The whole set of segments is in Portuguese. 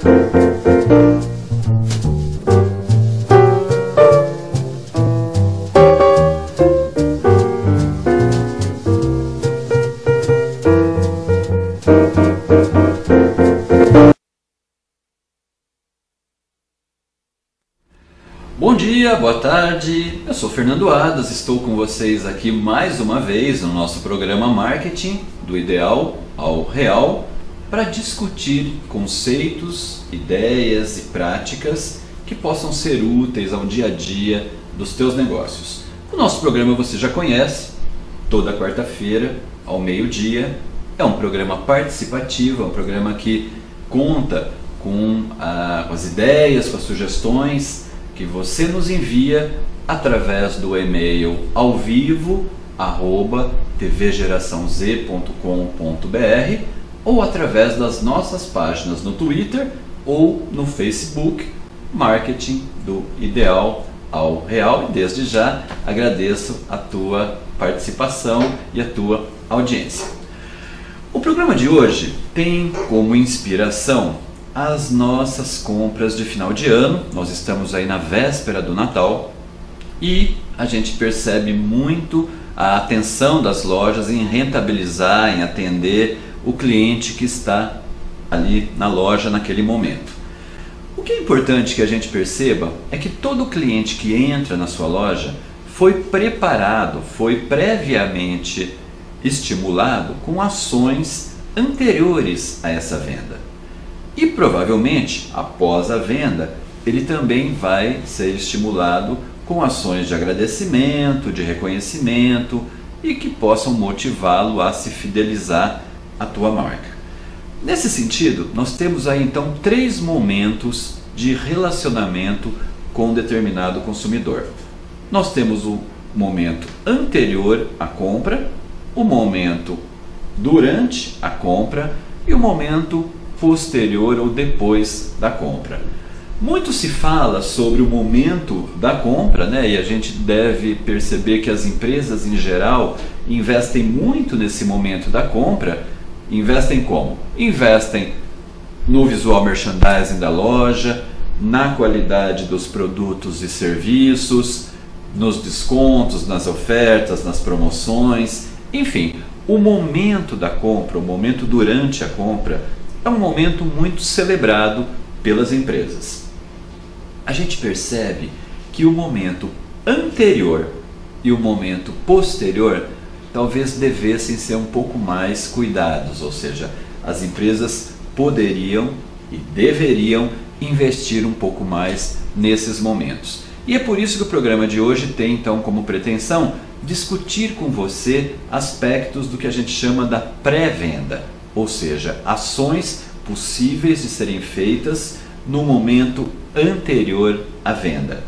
Bom dia, boa tarde, eu sou Fernando Adas, estou com vocês aqui mais uma vez no nosso programa Marketing do Ideal ao Real para discutir conceitos, ideias e práticas que possam ser úteis ao dia a dia dos teus negócios. O nosso programa você já conhece, toda quarta-feira ao meio-dia, é um programa participativo, é um programa que conta com as ideias, com as sugestões que você nos envia através do e-mail alvivo@tvgeraçãoz.com.br ou através das nossas páginas no Twitter ou no Facebook, Marketing do Ideal ao Real. E desde já agradeço a tua participação e a tua audiência. O programa de hoje tem como inspiração as nossas compras de final de ano. Nós estamos aí na véspera do Natal e a gente percebe muito a atenção das lojas em rentabilizar, em atender o cliente que está ali na loja naquele momento. O que é importante que a gente perceba é que todo cliente que entra na sua loja foi preparado, foi previamente estimulado com ações anteriores a essa venda. E provavelmente, após a venda, ele também vai ser estimulado com ações de agradecimento, de reconhecimento e que possam motivá-lo a se fidelizar à tua marca. Nesse sentido, nós temos aí então 3 momentos de relacionamento com um determinado consumidor. Nós temos o momento anterior à compra, o momento durante a compra e o momento posterior ou depois da compra. Muito se fala sobre o momento da compra, né? E a gente deve perceber que as empresas em geral investem muito nesse momento da compra. Investem como? Investem no visual merchandising da loja, na qualidade dos produtos e serviços, nos descontos, nas ofertas, nas promoções, enfim, o momento da compra, o momento durante a compra é um momento muito celebrado pelas empresas. A gente percebe que o momento anterior e o momento posterior talvez devessem ser um pouco mais cuidados, ou seja, as empresas poderiam e deveriam investir um pouco mais nesses momentos. E é por isso que o programa de hoje tem então como pretensão discutir com você aspectos do que a gente chama da pré-venda, ou seja, ações possíveis de serem feitas no momento anterior à venda,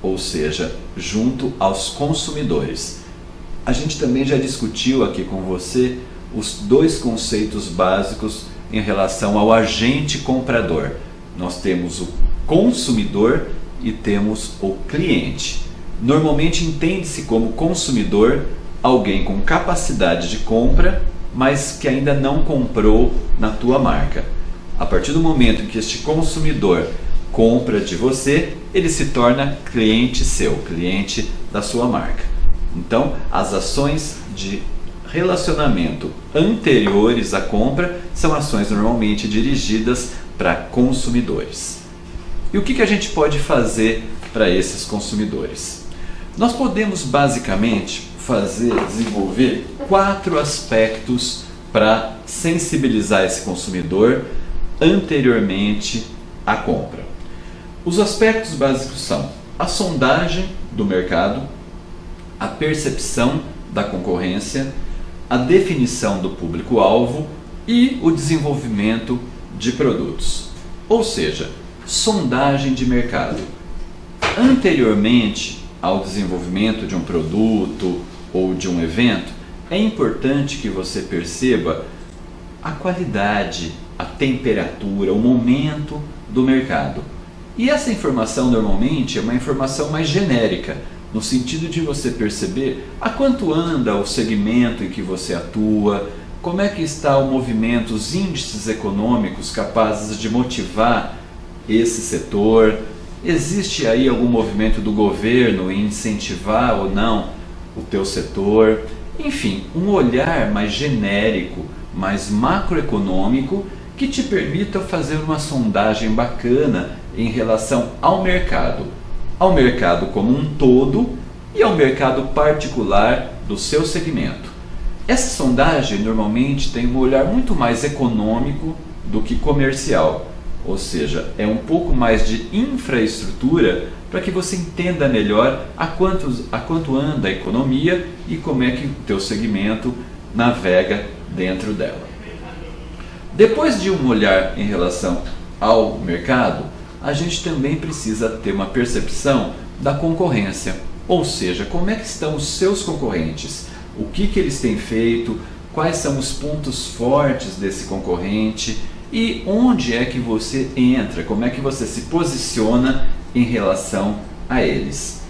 ou seja, junto aos consumidores. A gente também já discutiu aqui com você os 2 conceitos básicos em relação ao agente comprador. Nós temos o consumidor e temos o cliente. Normalmente entende-se como consumidor alguém com capacidade de compra, mas que ainda não comprou na tua marca. A partir do momento em que este consumidor compra de você, ele se torna cliente seu, cliente da sua marca. Então, as ações de relacionamento anteriores à compra são ações normalmente dirigidas para consumidores. E o que a gente pode fazer para esses consumidores? Nós podemos basicamente desenvolver 4 aspectos para sensibilizar esse consumidor anteriormente à compra. Os aspectos básicos são a sondagem do mercado, a percepção da concorrência, a definição do público-alvo e o desenvolvimento de produtos. Ou seja, sondagem de mercado. Anteriormente ao desenvolvimento de um produto ou de um evento, é importante que você perceba a qualidade, a temperatura, o momento do mercado. E essa informação normalmente é uma informação mais genérica, no sentido de você perceber a quanto anda o segmento em que você atua, Como é que está o movimento, os índices econômicos capazes de motivar esse setor? Existe aí algum movimento do governo em incentivar ou não o teu setor? Enfim, um olhar mais genérico, mais macroeconômico, que te permita fazer uma sondagem bacana em relação ao mercado como um todo e ao mercado particular do seu segmento. Essa sondagem normalmente tem um olhar muito mais econômico do que comercial, ou seja, é um pouco mais de infraestrutura para que você entenda melhor a quanto anda a economia e como é que o teu segmento navega dentro dela. Depois de um olhar em relação ao mercado, a gente também precisa ter uma percepção da concorrência, ou seja, como é que estão os seus concorrentes, o que eles têm feito, quais são os pontos fortes desse concorrente e onde é que você entra, como é que você se posiciona em relação a eles.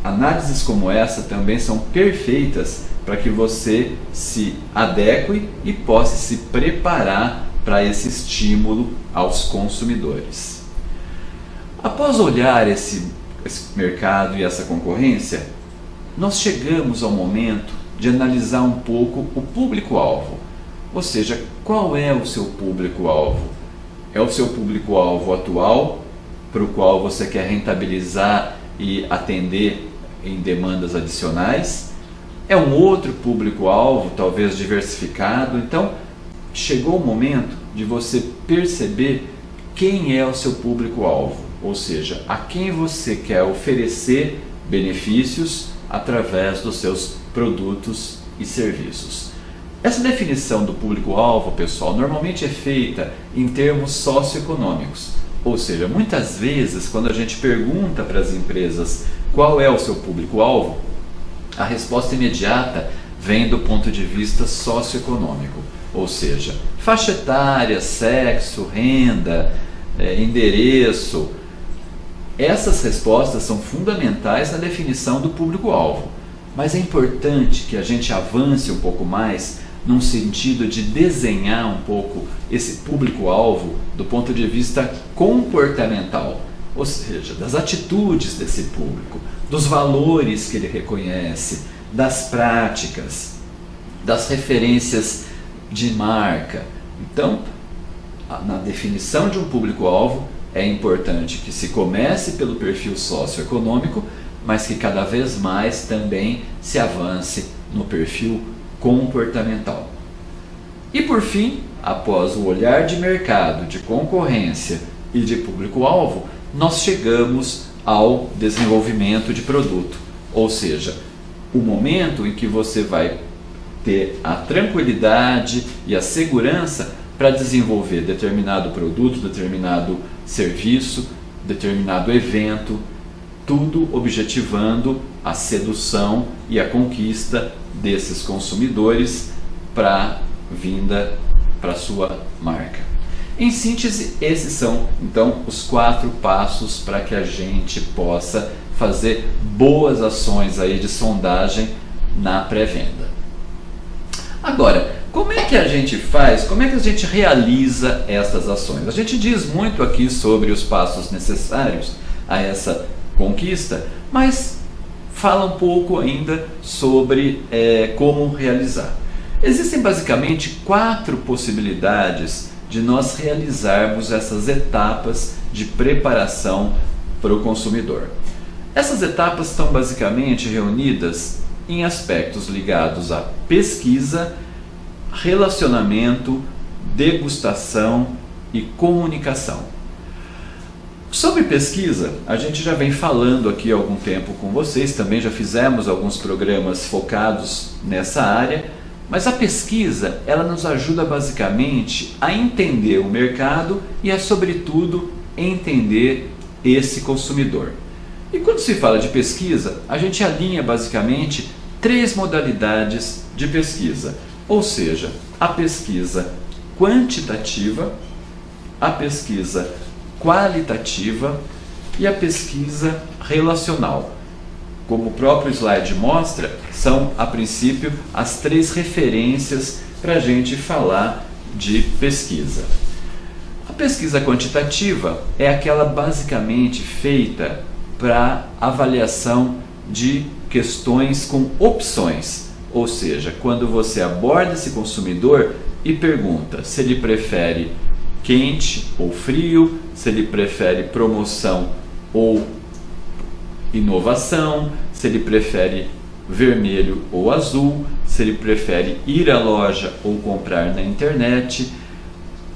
Análises como essa também são perfeitas para que você se adeque e possa se preparar para esse estímulo aos consumidores. Após olhar esse mercado e essa concorrência, nós chegamos ao momento de analisar um pouco o público-alvo. Ou seja, qual é o seu público-alvo? É o seu público-alvo atual, para o qual você quer rentabilizar e atender em demandas adicionais? É um outro público-alvo, talvez diversificado? Então, chegou o momento de você perceber quem é o seu público-alvo, ou seja, a quem você quer oferecer benefícios através dos seus produtos e serviços. Essa definição do público-alvo, pessoal, normalmente é feita em termos socioeconômicos, ou seja, muitas vezes quando a gente pergunta para as empresas qual é o seu público-alvo, a resposta imediata vem do ponto de vista socioeconômico, ou seja, faixa etária, sexo, renda, endereço. Essas respostas são fundamentais na definição do público-alvo, mas é importante que a gente avance um pouco mais num sentido de desenhar um pouco esse público-alvo do ponto de vista comportamental, ou seja, das atitudes desse público, dos valores que ele reconhece, das práticas, das referências de marca. Então, na definição de um público-alvo, é importante que se comece pelo perfil socioeconômico, mas que cada vez mais também se avance no perfil comportamental. E por fim, após o olhar de mercado, de concorrência e de público-alvo, nós chegamos ao desenvolvimento de produto, ou seja, o momento em que você vai ter a tranquilidade e a segurança para desenvolver determinado produto, determinado serviço, determinado evento, tudo objetivando a sedução e a conquista desses consumidores para vinda para sua marca. Em síntese, esses são então os 4 passos para que a gente possa fazer boas ações aí de sondagem na pré-venda. Agora, como é que a gente faz, como é que a gente realiza essas ações? A gente diz muito aqui sobre os passos necessários a essa conquista, mas fala um pouco ainda sobre como realizar. Existem basicamente 4 possibilidades de nós realizarmos essas etapas de preparação para o consumidor. Essas etapas estão basicamente reunidas em aspectos ligados à pesquisa, relacionamento, degustação e comunicação. Sobre pesquisa, a gente já vem falando aqui há algum tempo com vocês, também já fizemos alguns programas focados nessa área, mas a pesquisa, ela nos ajuda basicamente a entender o mercado e a, sobretudo, entender esse consumidor. E quando se fala de pesquisa, a gente alinha basicamente 3 modalidades de pesquisa, ou seja, a pesquisa quantitativa, a pesquisa qualitativa e a pesquisa relacional. Como o próprio slide mostra, são a princípio as 3 referências para a gente falar de pesquisa. A pesquisa quantitativa é aquela basicamente feita para avaliação de questões com opções, ou seja, quando você aborda esse consumidor e pergunta se ele prefere quente ou frio, se ele prefere promoção ou inovação, se ele prefere vermelho ou azul, se ele prefere ir à loja ou comprar na internet.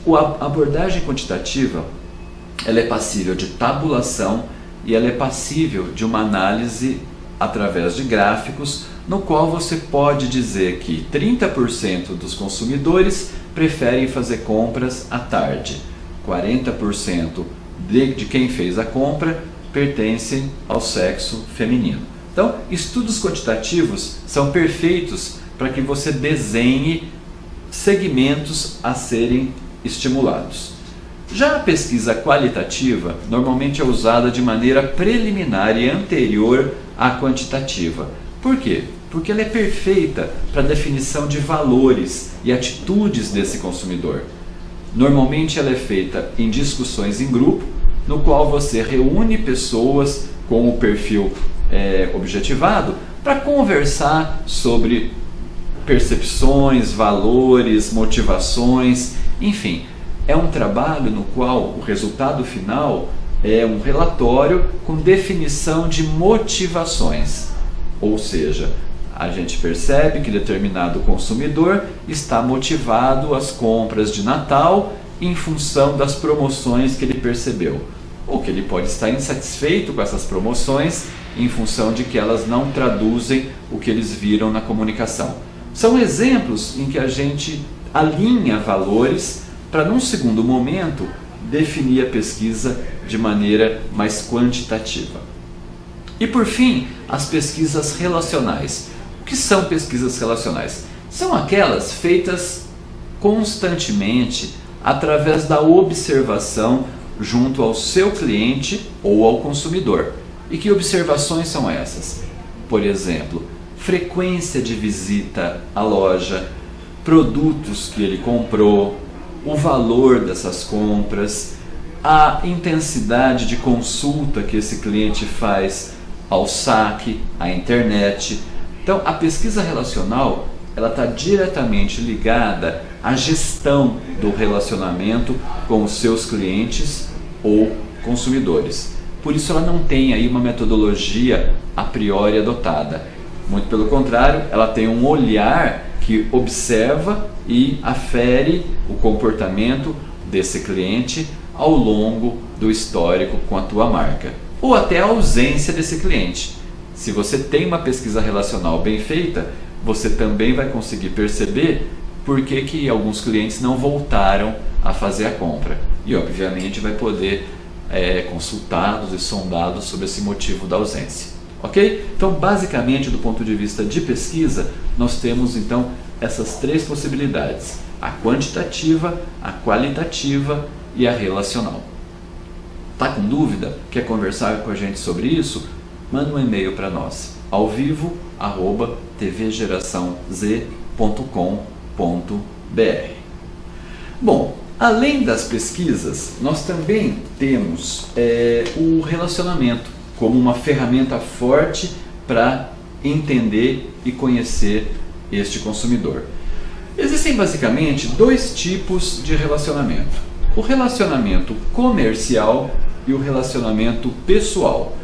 A abordagem quantitativa ela é passível de tabulação e ela é passível de uma análise através de gráficos, no qual você pode dizer que 30% dos consumidores preferem fazer compras à tarde, 40% de quem fez a compra pertencem ao sexo feminino. Então, estudos quantitativos são perfeitos para que você desenhe segmentos a serem estimulados. Já a pesquisa qualitativa normalmente é usada de maneira preliminar e anterior à quantitativa. Por quê? Porque ela é perfeita para a definição de valores e atitudes desse consumidor. Normalmente ela é feita em discussões em grupo, no qual você reúne pessoas com o perfil objetivado para conversar sobre percepções, valores, motivações, enfim. É um trabalho no qual o resultado final é um relatório com definição de motivações, ou seja, a gente percebe que determinado consumidor está motivado às compras de Natal em função das promoções que ele percebeu, ou que ele pode estar insatisfeito com essas promoções em função de que elas não traduzem o que eles viram na comunicação. São exemplos em que a gente alinha valores para, num segundo momento, definir a pesquisa de maneira mais quantitativa. E por fim, as pesquisas relacionais. O que são pesquisas relacionais? São aquelas feitas constantemente através da observação junto ao seu cliente ou ao consumidor. E que observações são essas? Por exemplo, frequência de visita à loja, produtos que ele comprou, o valor dessas compras, a intensidade de consulta que esse cliente faz ao saque, à internet. Então, a pesquisa relacional ela está diretamente ligada à gestão do relacionamento com os seus clientes ou consumidores. Por isso ela não tem aí uma metodologia a priori adotada. Muito pelo contrário, ela tem um olhar que observa e afere o comportamento desse cliente ao longo do histórico com a tua marca, ou até a ausência desse cliente. Se você tem uma pesquisa relacional bem feita, você também vai conseguir perceber por que alguns clientes não voltaram a fazer a compra. E obviamente vai poder consultados e sondados sobre esse motivo da ausência. Ok? Então, basicamente, do ponto de vista de pesquisa, nós temos então essas três possibilidades: a quantitativa, a qualitativa e a relacional. Tá com dúvida? Quer conversar com a gente sobre isso? Manda um e-mail para nós, alvivo@tvgeraçãoz.com.br. Bom, além das pesquisas, nós também temos o relacionamento como uma ferramenta forte para entender e conhecer este consumidor. Existem basicamente dois tipos de relacionamento: o relacionamento comercial e o relacionamento pessoal.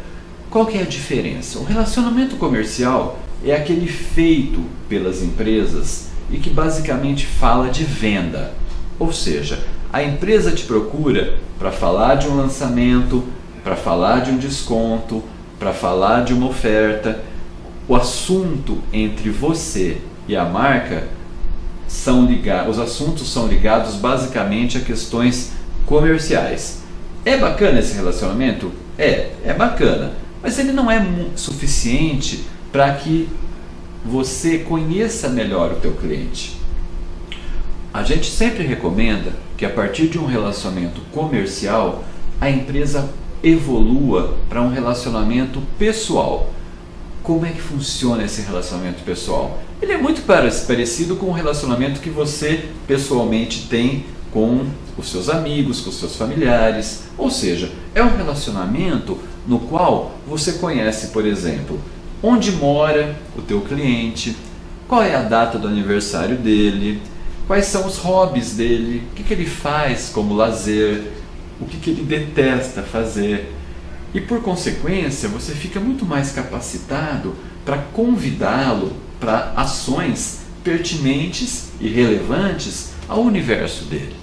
Qual que é a diferença? O relacionamento comercial é aquele feito pelas empresas e que basicamente fala de venda. Ou seja, a empresa te procura para falar de um lançamento, para falar de um desconto, para falar de uma oferta. O assunto entre você e a marca os assuntos são ligados basicamente a questões comerciais. É bacana esse relacionamento? É bacana, mas ele não é suficiente para que você conheça melhor o teu cliente. A gente sempre recomenda que a partir de um relacionamento comercial, a empresa evolua para um relacionamento pessoal. como é que funciona esse relacionamento pessoal? Ele é muito parecido com o relacionamento que você pessoalmente tem com os seus amigos, com os seus familiares. Ou seja, é um relacionamento no qual você conhece, por exemplo, onde mora o teu cliente, qual é a data do aniversário dele, quais são os hobbies dele, o que ele faz como lazer, o que ele detesta fazer. E por consequência, você fica muito mais capacitado para convidá-lo para ações pertinentes e relevantes ao universo dele.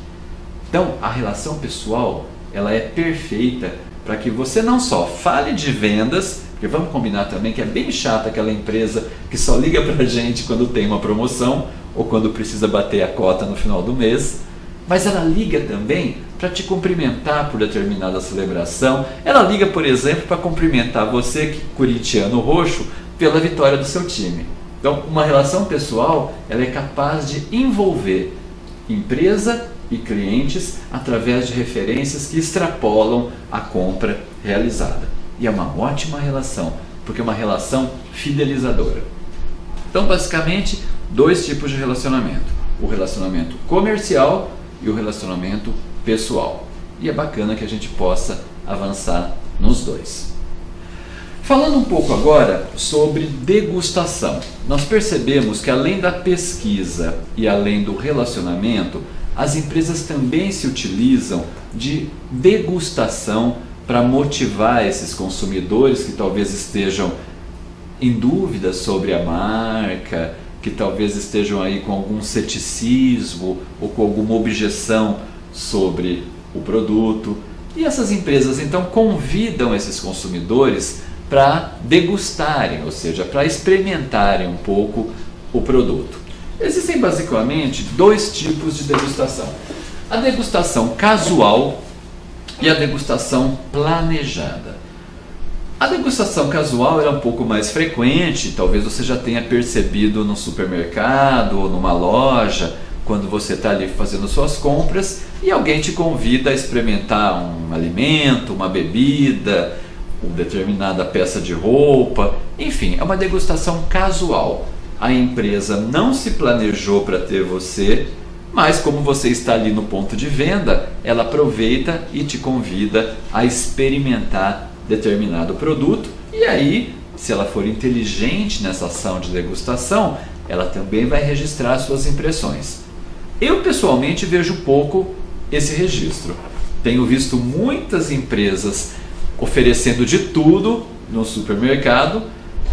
Então, a relação pessoal, ela é perfeita para que você não só fale de vendas, porque vamos combinar também que é bem chata aquela empresa que só liga para a gente quando tem uma promoção ou quando precisa bater a cota no final do mês, mas ela liga também para te cumprimentar por determinada celebração. Ela liga, por exemplo, para cumprimentar você, corintiano roxo, pela vitória do seu time. Então, uma relação pessoal, ela é capaz de envolver empresa e clientes através de referências que extrapolam a compra realizada. E é uma ótima relação, porque é uma relação fidelizadora. Então, basicamente, dois tipos de relacionamento: o relacionamento comercial e o relacionamento pessoal. E é bacana que a gente possa avançar nos dois. Falando um pouco agora sobre degustação, nós percebemos que além da pesquisa e além do relacionamento, as empresas também se utilizam de degustação para motivar esses consumidores que talvez estejam em dúvida sobre a marca, que talvez estejam aí com algum ceticismo ou com alguma objeção sobre o produto. E essas empresas então convidam esses consumidores para degustarem, ou seja, para experimentarem um pouco o produto. Existem basicamente dois tipos de degustação: a degustação casual e a degustação planejada. A degustação casual é um pouco mais frequente, talvez você já tenha percebido no supermercado ou numa loja, quando você está ali fazendo suas compras e alguém te convida a experimentar um alimento, uma bebida, uma determinada peça de roupa, enfim, é uma degustação casual. A empresa não se planejou para ter você, mas como você está ali no ponto de venda, ela aproveita e te convida a experimentar determinado produto. E aí, se ela for inteligente nessa ação de degustação, ela também vai registrar suas impressões. Eu pessoalmente vejo pouco esse registro. Tenho visto muitas empresas oferecendo de tudo no supermercado,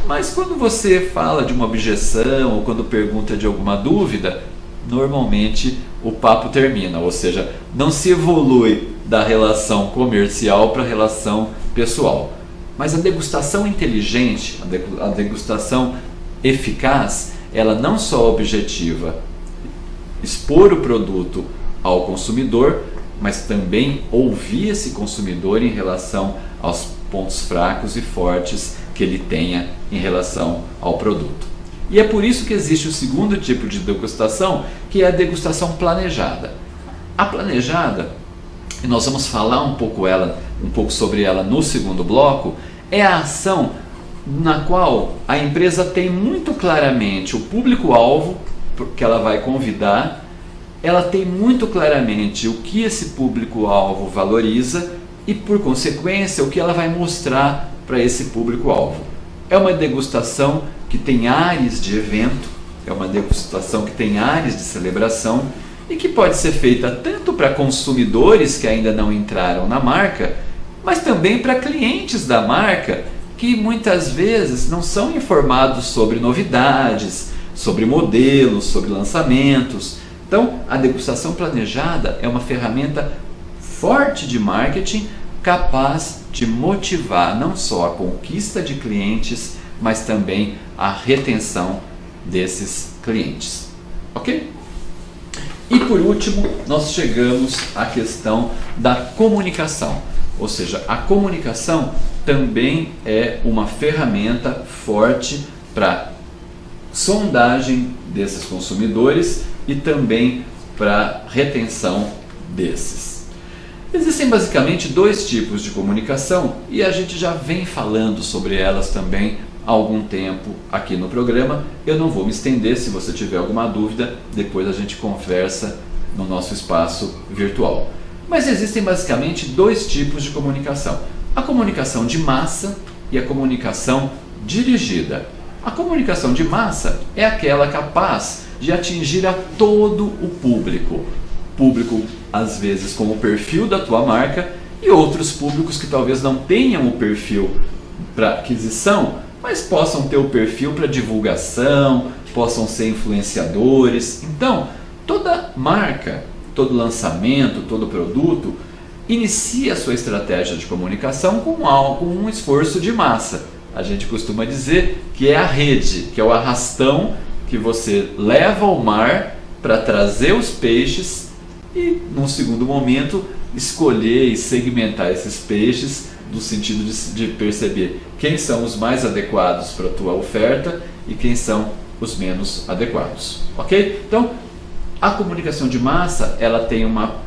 mas quando você fala de uma objeção ou quando pergunta de alguma dúvida, normalmente o papo termina, ou seja, não se evolui da relação comercial para a relação pessoal. Mas a degustação inteligente, a degustação eficaz, ela não só objetiva expor o produto ao consumidor, mas também ouvir esse consumidor em relação aos pontos fracos e fortes que ele tenha em relação ao produto. E é por isso que existe o segundo tipo de degustação, que é a degustação planejada. A planejada, e nós vamos falar um pouco sobre ela no segundo bloco, é a ação na qual a empresa tem muito claramente o público-alvo que ela vai convidar, ela tem muito claramente o que esse público-alvo valoriza e, por consequência, o que ela vai mostrar para esse público-alvo. É uma degustação que tem ares de evento, é uma degustação que tem ares de celebração e que pode ser feita tanto para consumidores que ainda não entraram na marca, mas também para clientes da marca que muitas vezes não são informados sobre novidades, sobre modelos, sobre lançamentos. Então, a degustação planejada é uma ferramenta forte de marketing, capaz de motivar não só a conquista de clientes, mas também a retenção desses clientes. Ok? E por último, nós chegamos à questão da comunicação. Ou seja, a comunicação também é uma ferramenta forte para sondagem desses consumidores e também para retenção desses. Existem basicamente dois tipos de comunicação e a gente já vem falando sobre elas também há algum tempo aqui no programa. Eu não vou me estender, se você tiver alguma dúvida, depois a gente conversa no nosso espaço virtual. Mas existem basicamente dois tipos de comunicação: a comunicação de massa e a comunicação dirigida. A comunicação de massa é aquela capaz de atingir a todo o público. Público, às vezes, com o perfil da tua marca, e outros públicos que talvez não tenham o perfil para aquisição, mas possam ter o perfil para divulgação, possam ser influenciadores. Então, toda marca, todo lançamento, todo produto inicia a sua estratégia de comunicação com um esforço de massa. A gente costuma dizer que é a rede, que é o arrastão que você leva ao mar para trazer os peixes e, num segundo momento, escolher e segmentar esses peixes no sentido de perceber quem são os mais adequados para a tua oferta e quem são os menos adequados, ok? Então, a comunicação de massa, ela tem uma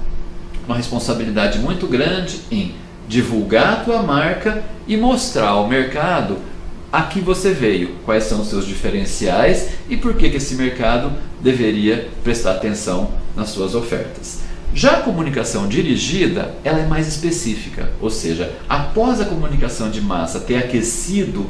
responsabilidade muito grande em divulgar a tua marca e mostrar ao mercado a que você veio, quais são os seus diferenciais e por que esse mercado deveria prestar atenção nas suas ofertas. Já a comunicação dirigida, ela é mais específica, ou seja, após a comunicação de massa ter aquecido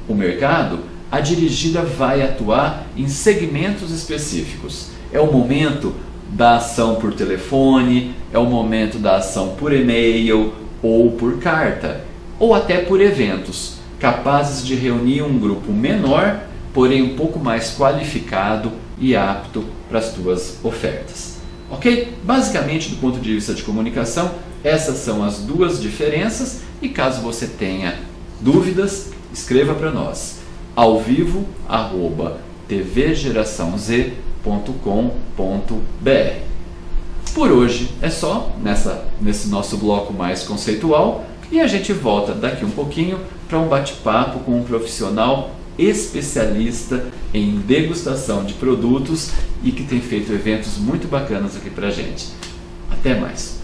o mercado, a dirigida vai atuar em segmentos específicos. É o momento da ação por telefone, é o momento da ação por e-mail ou por carta, ou até por eventos, capazes de reunir um grupo menor, porém um pouco mais qualificado e apto para as tuas ofertas. Ok? Basicamente, do ponto de vista de comunicação, essas são as duas diferenças, e caso você tenha dúvidas, escreva para nós, alvivo@tvgeraçãoz.com.br. Por hoje é só, nesse nosso bloco mais conceitual, e a gente volta daqui um pouquinho para um bate-papo com um profissional especialista em degustação de produtos e que tem feito eventos muito bacanas aqui para a gente. Até mais!